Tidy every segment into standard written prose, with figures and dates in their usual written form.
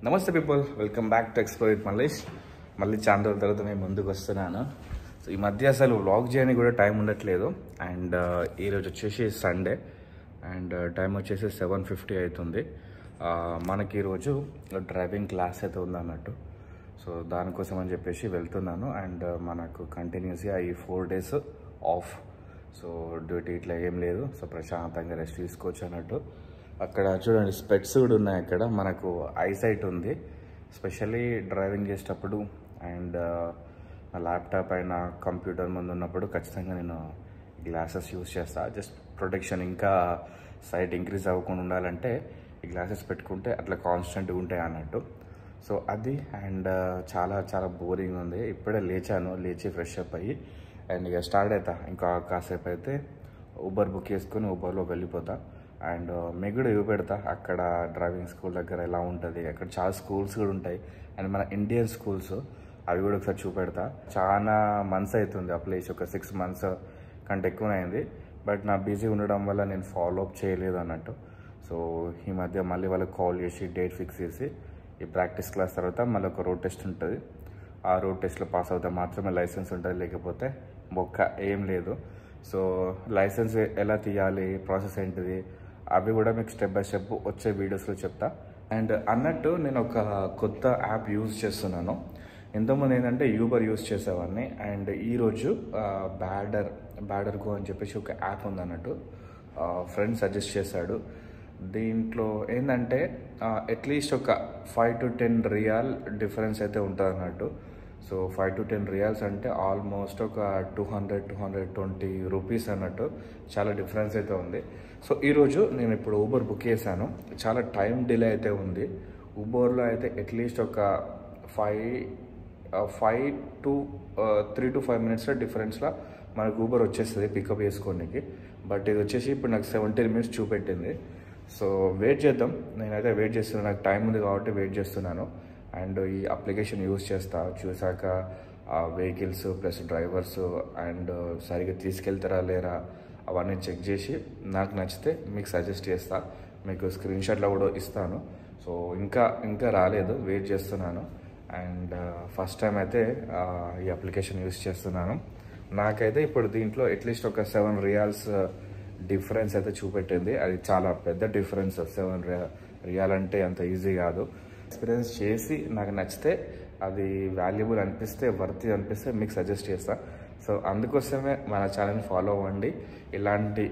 నమస్తే people, welcome back to explore with Mallesh. మళ్ళీ చాలా రోజుల తర్వాత నేను ముందుకు వస్తున్నాను. సో ఈ మధ్య అసలు వ్లాగ్ చేయడానికి కూడా టైం ఉండట్లేదు. అండ్ ఈరోజు వచ్చేసి సండే అండ్ టైం వచ్చేసి 7:50 అవుతుంది. మనకి ఈరోజు డ్రైవింగ్ క్లాస్ అయితే ఉందన్నట్టు. సో దానికోసం అని చెప్పేసి వెళ్తున్నాను. అండ్ మనకు కంటిన్యూస్గా ఈ 4 days ఆఫ్. సో డ్యూటీ ఇట్లా ఏం లేదు. సో ప్రశాంతంగా రెస్ట్ తీసుకోవచ్చు అన్నట్టు. అక్కడ చూడండి స్పెట్స్ కూడా ఉన్నాయి. అక్కడ మనకు ఐసైట్ ఉంది, స్పెషల్లీ డ్రైవింగ్ చేసేటప్పుడు. అండ్ నా ల్యాప్టాప్ అయినా కంప్యూటర్ ముందు ఉన్నప్పుడు ఖచ్చితంగా నేను గ్లాసెస్ యూస్ చేస్తాను. జస్ట్ ప్రొటెక్షన్, ఇంకా సైట్ ఇంక్రీజ్ అవ్వకుండా ఉండాలంటే ఈ గ్లాసెస్ పెట్టుకుంటే అట్లా కాన్స్టెంట్గా ఉంటాయి అన్నట్టు. సో అది. అండ్ చాలా చాలా బోరింగ్ ఉంది. ఇప్పుడే లేచి ఫ్రెష్ అప్ అయ్యి అండ్ ఇక స్టార్ట్ అవుతా. ఇంకా కాసేపు అయితే ఊబర్ బుక్ చేసుకొని ఊబర్లో వెళ్ళిపోతా. అండ్ మీకు కూడా చూపెడతా అక్కడ డ్రైవింగ్ స్కూల్ దగ్గర ఎలా ఉంటుంది. అక్కడ చాలా స్కూల్స్ కూడా ఉంటాయి. అండ్ మన ఇండియన్ స్కూల్స్ అవి కూడా ఒకసారి చూపెడతా. చాలా మంత్స్ అవుతుంది అప్లై చేసి, ఒక 6 months కంటే ఎక్కువనే అయింది. బట్ నా బిజీ ఉండడం వల్ల నేను ఫాలో అప్ చేయలేదు అన్నట్టు. సో ఈ మధ్య మళ్ళీ వాళ్ళకి కాల్ చేసి డేట్ ఫిక్స్ చేసి ఈ ప్రాక్టీస్ క్లాస్ తర్వాత మళ్ళీ ఒక రోడ్ టెస్ట్ ఉంటుంది. ఆ రోడ్ టెస్ట్లో పాస్ అవుతే మాత్రమే లైసెన్స్ ఉంటుంది, లేకపోతే మొక్క ఏం లేదు. సో లైసెన్స్ ఎలా తీయాలి, ప్రాసెస్ ఏంటిది, అవి కూడా మీకు స్టెప్ బై స్టెప్ వచ్చే వీడియోస్లో చెప్తా. అండ్ అన్నట్టు నేను ఒక కొత్త యాప్ యూజ్ చేస్తున్నాను. ఇంతకుముందు ఏంటంటే యూబర్ యూజ్ చేసేవాడిని. అండ్ ఈరోజు బ్యాడర్ గో అని చెప్పేసి ఒక యాప్ ఉందన్నట్టు. ఫ్రెండ్ సజెస్ట్ చేశాడు. దీంట్లో ఏంటంటే అట్లీస్ట్ ఒక 5 to 10 రియాల్ డిఫరెన్స్ అయితే ఉంటుంది అన్నట్టు. సో 5 to 10 రియాల్స్ అంటే ఆల్మోస్ట్ ఒక 200-220 రూపీస్ అన్నట్టు. చాలా డిఫరెన్స్ అయితే ఉంది. సో ఈరోజు నేను ఇప్పుడు ఊబర్ బుక్ చేశాను. చాలా టైం డిలే అయితే ఉంది. ఊబర్లో అయితే అట్లీస్ట్ ఒక 3 to 5 minutes డిఫరెన్స్లో మనకు ఊబర్ వచ్చేస్తుంది పికప్ చేసుకోనికి. బట్ ఇది వచ్చేసి ఇప్పుడు నాకు 17 minutes చూపెట్టింది. సో వెయిట్ చేద్దాం. నేనైతే వెయిట్ చేస్తున్నాను, నాకు టైం ఉంది కాబట్టి వెయిట్ చేస్తున్నాను. అండ్ ఈ అప్లికేషన్ యూజ్ చేస్తా. చూసాక వెహికల్స్ ప్లస్ డ్రైవర్స్ అండ్ సరిగ్గా తీసుకెళ్తారా లేరా అవన్నీ చెక్ చేసి నాకు నచ్చితే మీకు సజెస్ట్ చేస్తా. మీకు స్క్రీన్ షాట్లో కూడా ఇస్తాను. సో ఇంకా రాలేదు, వెయిట్ చేస్తున్నాను. అండ్ ఫస్ట్ టైం అయితే ఈ అప్లికేషన్ యూజ్ చేస్తున్నాను. నాకైతే ఇప్పుడు దీంట్లో అట్లీస్ట్ ఒక 7 రియాల్స్ డిఫరెన్స్ అయితే చూపెట్టింది. అది చాలా పెద్ద డిఫరెన్స్. 7 రియాల్ అంటే అంత ఈజీ కాదు. ఎక్స్పీరియన్స్ చేసి నాకు నచ్చితే, అది వాల్యుబుల్ అనిపిస్తే, వర్తీ అనిపిస్తే మీకు సజెస్ట్ చేస్తా. సో అందుకోసమే మన ఛానల్ని ఫాలో అవ్వండి. ఇలాంటి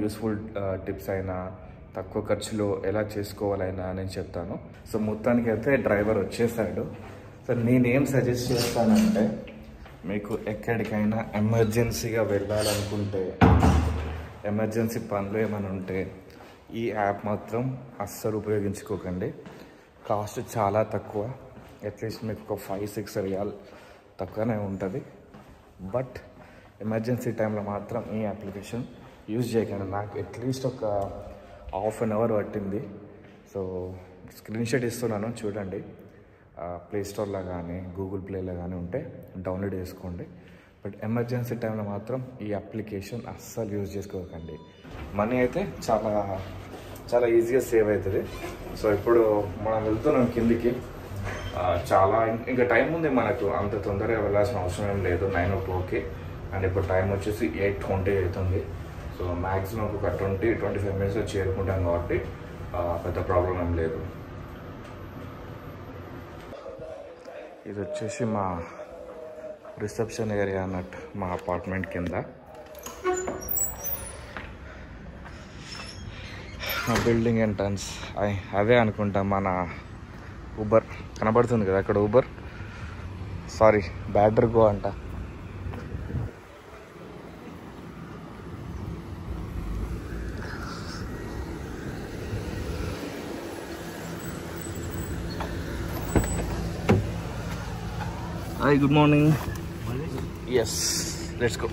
యూస్ఫుల్ టిప్స్ అయినా తక్కువ ఖర్చులో ఎలా చేసుకోవాలైనా నేను చెప్తాను. సో మొత్తానికి అయితే డ్రైవర్ వచ్చేసాడు. సో నేనేం సజెస్ట్ చేస్తానంటే, మీకు ఎక్కడికైనా ఎమర్జెన్సీగా వెళ్ళాలనుకుంటే, ఎమర్జెన్సీ పనులు ఏమైనా ఉంటే ఈ యాప్ మాత్రం అస్సలు ఉపయోగించుకోకండి. కాస్ట్ చాలా తక్కువ. అట్లీస్ట్ మీకు ఒక 5-6 రియాల్ తక్కువనే ఉంటుంది. బట్ ఎమర్జెన్సీ టైంలో మాత్రం ఈ అప్లికేషన్ యూజ్ చేయకండి. నాకు అట్లీస్ట్ ఒక ½ an hour పట్టింది. సో స్క్రీన్ షాట్ ఇస్తున్నాను చూడండి. ప్లే స్టోర్లో కానీ గూగుల్ ప్లేలో కానీ ఉంటే డౌన్లోడ్ చేసుకోండి. బట్ ఎమర్జెన్సీ టైంలో మాత్రం ఈ అప్లికేషన్ అస్సలు యూజ్ చేసుకోకండి. మనీ అయితే చాలా చాలా ఈజీగా సేవ్ అవుతుంది. సో ఇప్పుడు మనం వెళ్తున్నాం కిందికి. చాలా ఇంకా టైం ఉంది మనకు, అంత తొందరగా వెళ్ళాల్సిన అవసరం ఏం లేదు. 9 o'clock అండ్ ఇప్పుడు టైం వచ్చేసి 8:20 అవుతుంది. సో మ్యాక్సిమం ఒక 20-25 minutes చేరుకుంటాం కాబట్టి పెద్ద ప్రాబ్లం ఏం లేదు. ఇది వచ్చేసి మా రిసెప్షన్ ఏరియా అన్నట్టు, మా అపార్ట్మెంట్ కింద. మా బిల్డింగ్ ఎంట్రన్స్ అదే అనుకుంటా మన ఊబర్ కనబడుతుంది కదా అక్కడ. ఊబర్ సారీ బ్యాడర్ గో అంట. Hi, good morning. Yes, let's go.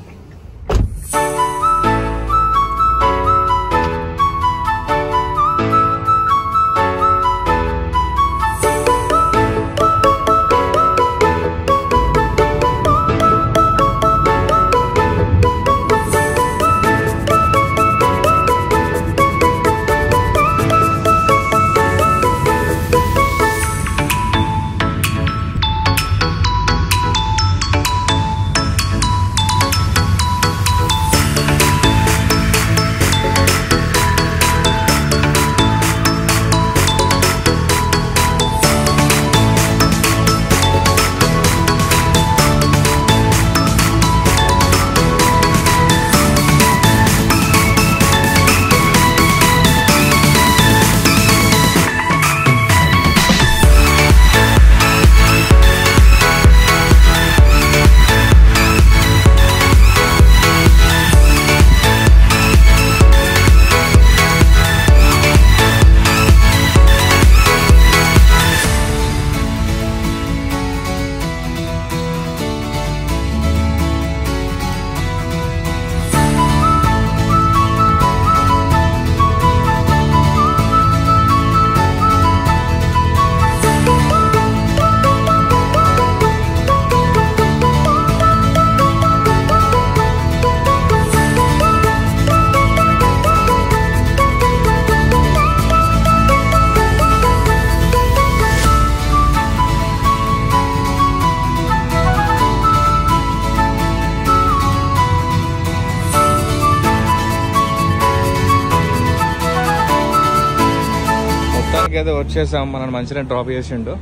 అయితే వచ్చేసాం. మనం మంచిగా డ్రాప్ చేసిండు.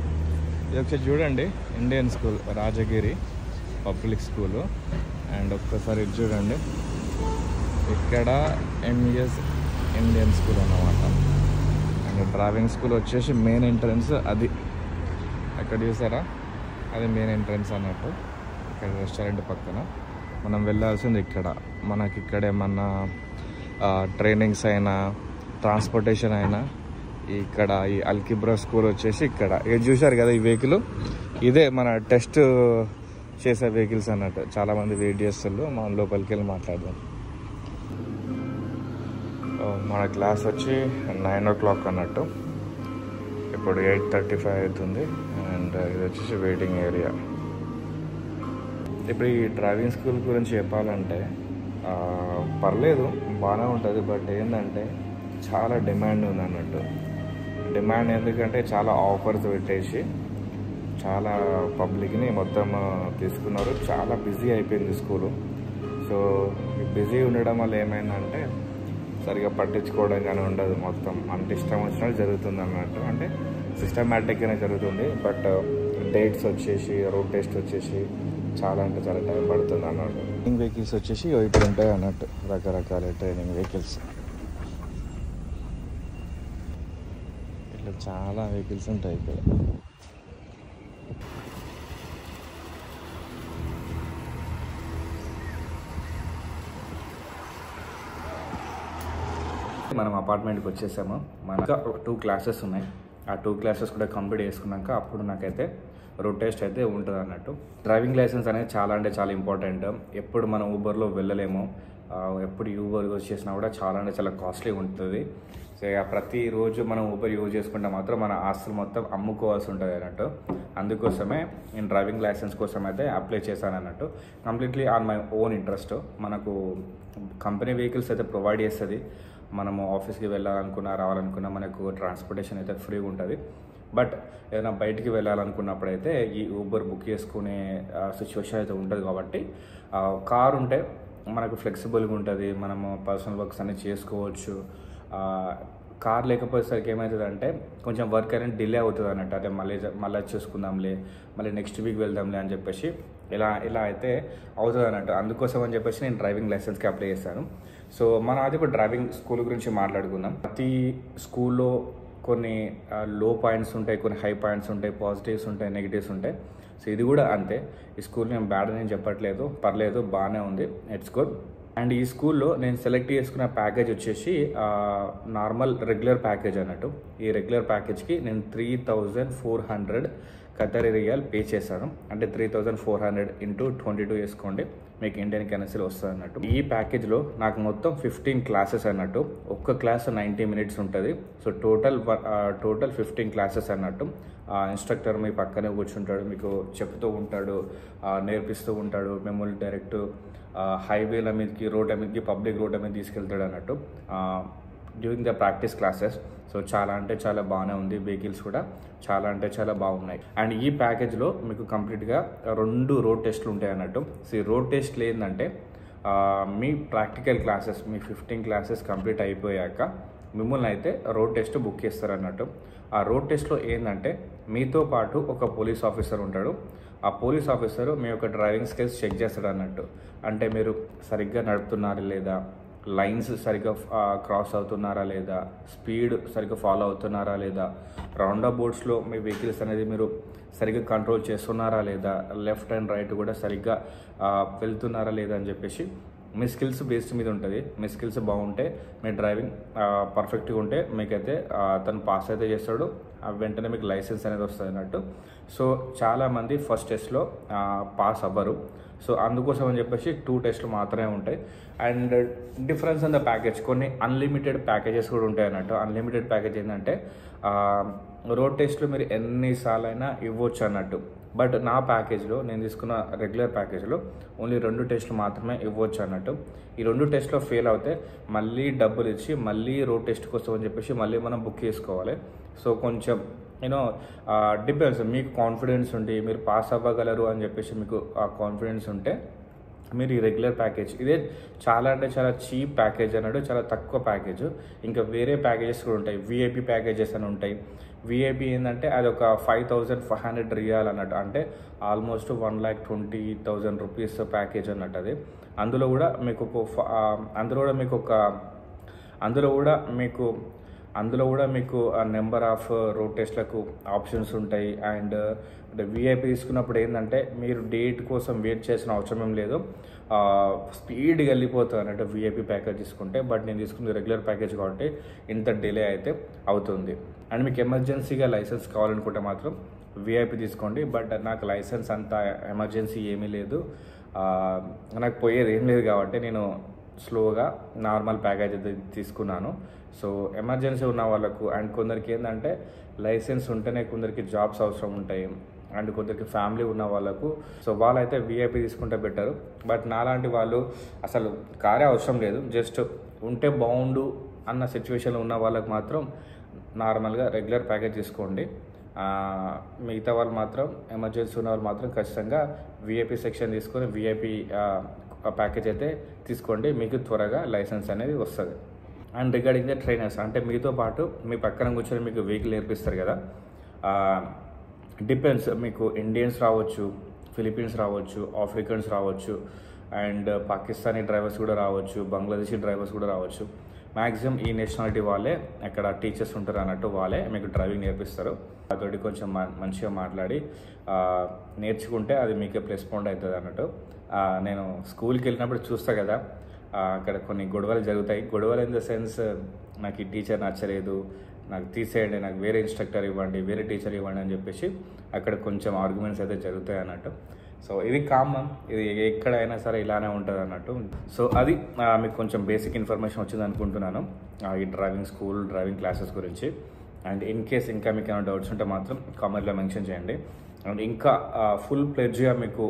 ఇది ఒకసారి చూడండి, Indian school Rajagiri public school. And ఒక్కసారి ఇది చూడండి, ఇక్కడ ఎంఈఎస్ ఇండియన్ స్కూల్ అన్నమాట. అండ్ డ్రైవింగ్ స్కూల్ వచ్చేసి మెయిన్ ఎంట్రన్స్ అది అక్కడ చూసారా, అది మెయిన్ ఎంట్రన్స్ అన్నట్టు. ఇక్కడ రెస్టారెంట్ పక్కన మనం వెళ్ళాల్సింది. ఇక్కడ మనకి ఇక్కడ ఏమన్నా ట్రైనింగ్స్ అయినా ట్రాన్స్పోర్టేషన్ అయినా ఇక్కడ ఈ అల్కిబ్రా స్కూల్ వచ్చేసి ఇక్కడ. ఇది చూశారు కదా ఈ వెహికల్, ఇదే మన టెస్ట్ చేసే వెహికల్స్ అన్నట్టు. చాలామంది వెయిట్ చేస్తారు, మనం లోపలికి వెళ్ళి మాట్లాడదాం. మన క్లాస్ వచ్చి 9 o'clock అన్నట్టు. ఇప్పుడు 8:35 అవుతుంది. అండ్ ఇది వచ్చేసి వెయిటింగ్ ఏరియా. ఇప్పుడు ఈ డ్రైవింగ్ స్కూల్ గురించి చెప్పాలంటే పర్లేదు, బాగానే ఉంటుంది. బట్ ఏంటంటే చాలా డిమాండ్ ఉంది అన్నట్టు. డిమాండ్ ఎందుకంటే చాలా ఆఫర్స్ పెట్టేసి చాలా పబ్లిక్ని మొత్తం తీసుకున్నారు. చాలా బిజీ అయిపోయింది స్కూలు. సో బిజీ ఉండడం వల్ల ఏమైందంటే సరిగా పట్టించుకోవడం కానీ ఉండదు. మొత్తం అంత ఇష్టం వచ్చినట్టు జరుగుతుంది అన్నట్టు. అంటే సిస్టమేటిక్గానే జరుగుతుంది. బట్ డేట్స్ వచ్చేసి రోడ్ టెస్ట్ వచ్చేసి చాలా అంటే చాలా టైం పడుతుంది అన్నట్టు. ట్రైనింగ్ వెహికల్స్ వచ్చేసి ఇప్పుడు ఉంటాయి అన్నట్టు, రకరకాల ట్రైనింగ్ వెహికల్స్. ఇట్లా చాలా వెహికల్స్ ఉంటాయి ఇక్కడ. మనం అపార్ట్మెంట్కి వచ్చేసాము. మనకు 2 క్లాసెస్ ఉన్నాయి. ఆ 2 క్లాసెస్ కూడా కంప్లీట్ చేసుకున్నాక అప్పుడు నాకైతే రోడ్ టెస్ట్ అయితే ఉంటుంది అన్నట్టు. డ్రైవింగ్ లైసెన్స్ అనేది చాలా అంటే చాలా ఇంపార్టెంట్. ఎప్పుడు మనం ఊబర్లో వెళ్ళలేము. ఎప్పుడు ఊబర్ యూజ్ చేసినా కూడా చాలా అంటే చాలా కాస్ట్లీ ఉంటుంది. సో ప్రతిరోజు మనం ఊబర్ యూజ్ చేసుకుంటే మాత్రం మన ఆస్తులు మొత్తం అమ్ముకోవాల్సి ఉంటుంది అన్నట్టు. అందుకోసమే నేను డ్రైవింగ్ లైసెన్స్ కోసం అయితే అప్లై చేశాను అన్నట్టు. Completely on my own interest. మనకు కంపెనీ వెహికల్స్ అయితే ప్రొవైడ్ చేస్తుంది. మనము ఆఫీస్కి వెళ్ళాలనుకున్నా రావాలనుకున్నా మనకు ట్రాన్స్పోర్టేషన్ అయితే ఫ్రీగా ఉంటుంది. బట్ ఏదైనా బయటికి వెళ్ళాలనుకున్నప్పుడు అయితే ఈ ఊబర్ బుక్ చేసుకునే సిచ్యువేషన్ అయితే ఉంటుంది. కాబట్టి కార్ ఉంటే మనకు ఫ్లెక్సిబుల్గా ఉంటుంది. మనము పర్సనల్ వర్క్స్ అన్నీ చేసుకోవచ్చు. కార్ లేకపోయేసరికి ఏమవుతుందంటే కొంచెం వర్క్ అనేది డిలే అవుతుంది అన్నట్టు. అదే మళ్ళీ చూసుకుందాంలే, మళ్ళీ నెక్స్ట్ వీక్ వెళ్దాంలే అని చెప్పేసి ఇలా అయితే అవుతుంది అన్నట్టు. అందుకోసం అని చెప్పేసి నేను డ్రైవింగ్ లైసెన్స్కి అప్లై చేశాను. సో మనం అది ఇప్పుడు డ్రైవింగ్ స్కూల్ గురించి మాట్లాడుకుందాం. ప్రతి స్కూల్లో కొన్ని లో పాయింట్స్ ఉంటాయి, కొన్ని హై పాయింట్స్ ఉంటాయి, పాజిటివ్స్ ఉంటాయి, నెగిటివ్స్ ఉంటాయి. సో ఇది కూడా అంతే. ఈ స్కూల్ నేను బ్యాడ్ అని చెప్పట్లేదు, పర్లేదు, బాగానే ఉంది, ఇట్స్ గుడ్. అండ్ ఈ స్కూల్లో నేను సెలెక్ట్ చేసుకున్న ప్యాకేజ్ వచ్చేసి నార్మల్ రెగ్యులర్ ప్యాకేజ్ అన్నట్టు. ఈ రెగ్యులర్ ప్యాకేజ్కి నేను 3,400 ఖతారీ రియాల్ పే చేశాను. అంటే 3,400 × 22 వేసుకోండి, మీకు ఇండియన్ కరెన్సీలో వస్తుంది అన్నట్టు. ఈ ప్యాకేజ్లో నాకు మొత్తం 15 క్లాసెస్ అన్నట్టు. ఒక్క క్లాస్ 90 minutes ఉంటుంది. సో టోటల్ 15 క్లాసెస్ అన్నట్టు. ఇన్స్ట్రక్టర్ మీ పక్కనే కూర్చుంటాడు, మీకు చెప్తూ ఉంటాడు, నేర్పిస్తూ ఉంటాడు. మిమ్మల్ని డైరెక్ట్ హైవేల మీదకి, రోడ్ల మీదకి, పబ్లిక్ రోడ్ల మీద తీసుకెళ్తాడు అన్నట్టు during the practice classes. So చాలా అంటే చాలా బాగానే ఉంది. వెహికల్స్ కూడా చాలా అంటే చాలా బాగున్నాయి. అండ్ ఈ ప్యాకేజ్లో మీకు కంప్లీట్గా 2 రోడ్ టెస్ట్లు ఉంటాయి అన్నట్టు. సో ఈ రోడ్ టెస్ట్లు ఏంటంటే మీ ప్రాక్టికల్ క్లాసెస్, మీ 15 క్లాసెస్ కంప్లీట్ అయిపోయాక మిమ్మల్ని అయితే రోడ్ టెస్ట్ బుక్ చేస్తారు అన్నట్టు. ఆ రోడ్ టెస్ట్లో ఏంటంటే మీతో పాటు ఒక పోలీస్ ఆఫీసర్ ఉంటాడు. ఆ పోలీస్ ఆఫీసరు మీ యొక్క డ్రైవింగ్ స్కిల్స్ చెక్ చేస్తాడు అన్నట్టు. అంటే మీరు సరిగ్గా నడుపుతున్నారా లేదా, లైన్స్ సరిగ్గా క్రాస్ అవుతున్నారా లేదా, స్పీడ్ సరిగ్గా ఫాలో అవుతున్నారా లేదా, రౌండ్ అబౌట్స్లో మీ వెహికల్స్ అనేది మీరు సరిగ్గా కంట్రోల్ చేస్తున్నారా లేదా, లెఫ్ట్ అండ్ రైట్ కూడా సరిగ్గా వెళ్తున్నారా లేదా అని చెప్పేసి మీ స్కిల్స్ బేస్డ్ మీద ఉంటుంది. మీ స్కిల్స్ బాగుంటే, మీ డ్రైవింగ్ పర్ఫెక్ట్గా ఉంటే మీకైతే తను పాస్ అయితే చేస్తాడు. వెంటనే మీకు లైసెన్స్ అనేది వస్తుంది అన్నట్టు. సో చాలామంది ఫస్ట్ టెస్ట్లో పాస్ అవ్వరు. సో అందుకోసం అని చెప్పేసి 2 టెస్ట్లు మాత్రమే ఉంటాయి. And difference in the package, కొన్ని అన్లిమిటెడ్ ప్యాకేజెస్ కూడా ఉంటాయి అన్నట్టు. అన్లిమిటెడ్ ప్యాకేజ్ ఏంటంటే రోడ్ టెస్ట్లు మీరు ఎన్నిసార్లు అయినా ఇవ్వచ్చు అన్నట్టు. బట్ నా ప్యాకేజ్లో, నేను తీసుకున్న రెగ్యులర్ ప్యాకేజ్లో ఓన్లీ 2 టెస్ట్లు మాత్రమే ఇవ్వచ్చు అన్నట్టు. ఈ 2 టెస్ట్లో ఫెయిల్ అవుతే మళ్ళీ డబ్బులు ఇచ్చి మళ్ళీ రోడ్ టెస్ట్ కోసం అని చెప్పేసి మళ్ళీ మనం బుక్ చేసుకోవాలి. సో కొంచెం డిపెండ్స్, మీకు కాన్ఫిడెన్స్ ఉండి మీరు పాస్ అవ్వగలరు అని చెప్పేసి మీకు ఆ కాన్ఫిడెన్స్ ఉంటే మీరు ఈ రెగ్యులర్ ప్యాకేజ్, ఇదే చాలా అంటే చాలా చీప్ ప్యాకేజ్ అన్నట్టు, చాలా తక్కువ ప్యాకేజ్. ఇంకా వేరే ప్యాకేజెస్ కూడా ఉంటాయి, విఐపి ప్యాకేజెస్ అని ఉంటాయి. విఐపి ఏంటంటే అది ఒక 5,500 రియాల్ అన్నట్టు, అంటే ఆల్మోస్ట్ 1,20,000 రూపీస్ ప్యాకేజ్ అన్నట్టు అది. అందులో కూడా మీకు నెంబర్ ఆఫ్ రోడ్ టెస్ట్లకు ఆప్షన్స్ ఉంటాయి. అండ్ విఐపి తీసుకున్నప్పుడు ఏంటంటే మీరు డేట్ కోసం వెయిట్ చేసిన అవసరం ఏం లేదు, స్పీడ్గా వెళ్ళిపోతుంది అన్నట్టు విఐపి ప్యాకేజ్ తీసుకుంటే. బట్ నేను తీసుకుంది రెగ్యులర్ ప్యాకేజ్ కాబట్టి ఇంత డిలే అయితే అవుతుంది. అండ్ మీకు ఎమర్జెన్సీగా లైసెన్స్ కావాలనుకుంటే మాత్రం విఐపి తీసుకోండి. బట్ నాకు లైసెన్స్ అంత ఎమర్జెన్సీ ఏమీ లేదు, నాకు పోయేది ఏం లేదు కాబట్టి నేను స్లోగా నార్మల్ ప్యాకేజ్ అయితే తీసుకున్నాను. సో ఎమర్జెన్సీ ఉన్న వాళ్ళకు అండ్ కొందరికి ఏంటంటే లైసెన్స్ ఉంటేనే కొందరికి జాబ్స్ అవసరం ఉంటాయి అండ్ కొందరికి ఫ్యామిలీ ఉన్న వాళ్ళకు, సో వాళ్ళైతే విఐపి తీసుకుంటే బెటర్. బట్ నాలాంటి వాళ్ళు అసలు కారే అవసరం లేదు, జస్ట్ ఉంటే బాగుండు అన్న సిచ్యువేషన్లో ఉన్న వాళ్ళకు మాత్రం నార్మల్గా రెగ్యులర్ ప్యాకేజ్ తీసుకోండి. మిగతా వాళ్ళు మాత్రం ఎమర్జెన్సీ ఉన్న వాళ్ళు మాత్రం ఖచ్చితంగా విఐపి సెక్షన్ తీసుకొని విఐపి ప్యాకేజ్ అయితే తీసుకోండి, మీకు త్వరగా లైసెన్స్ అనేది వస్తుంది. అండ్ రిగార్డింగ్ ద ట్రైనర్స్, అంటే మీతో పాటు మీ పక్కన కూర్చొని మీకు వెహికల్ నేర్పిస్తారు కదా, డిపెండ్స్, మీకు ఇండియన్స్ రావచ్చు, ఫిలిపీన్స్ రావచ్చు, ఆఫ్రికన్స్ రావచ్చు, అండ్ పాకిస్తానీ డ్రైవర్స్ కూడా రావచ్చు, బంగ్లాదేశీ డ్రైవర్స్ కూడా రావచ్చు. మ్యాక్సిమం ఈ నేషనాలిటీ వాళ్ళే అక్కడ టీచర్స్ ఉంటారు అన్నట్టు, వాళ్ళే మీకు డ్రైవింగ్ నేర్పిస్తారు. అతోటి కొంచెం మంచిగా మాట్లాడి నేర్చుకుంటే అది మీకే ప్లస్ పాయింట్ అవుతుంది అన్నట్టు. నేను స్కూల్కి వెళ్ళినప్పుడు చూస్తా కదా, అక్కడ కొన్ని గొడవలు జరుగుతాయి. గొడవలు ఇన్ ద సెన్స్, నాకు ఈ టీచర్ నచ్చలేదు, నాకు తీసేయండి, నాకు వేరే ఇన్స్ట్రక్టర్ ఇవ్వండి, వేరే టీచర్ ఇవ్వండి అని చెప్పేసి అక్కడ కొంచెం ఆర్గ్యుమెంట్స్ అయితే జరుగుతాయి అన్నట్టు. సో ఇది కామన్, ఇది ఎక్కడైనా సరే ఇలానే ఉంటుంది అన్నట్టు. సో అది మీకు కొంచెం బేసిక్ ఇన్ఫర్మేషన్ వచ్చింది అనుకుంటున్నాను ఈ డ్రైవింగ్ స్కూల్, డ్రైవింగ్ క్లాసెస్ గురించి. అండ్ ఇన్ కేస్ ఇంకా మీకు ఏమైనా డౌట్స్ ఉంటే మాత్రం కామెంట్లో మెన్షన్ చేయండి. అండ్ ఇంకా ఫుల్ ప్లెడ్జ్గా మీకు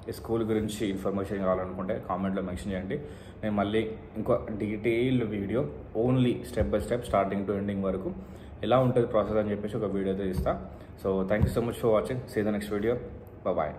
ఈ స్కూల్ గురించి ఇన్ఫర్మేషన్ కావాలనుకుంటే కామెంట్లో మెన్షన్ చేయండి. నేను మళ్ళీ ఇంకో detailed video only step by step starting to ending వరకు ఎలా ఉంటుంది ప్రాసెస్ అని చెప్పేసి ఒక వీడియో అయితే ఇస్తాను. So thank you so much for watching. See the next video. Bye.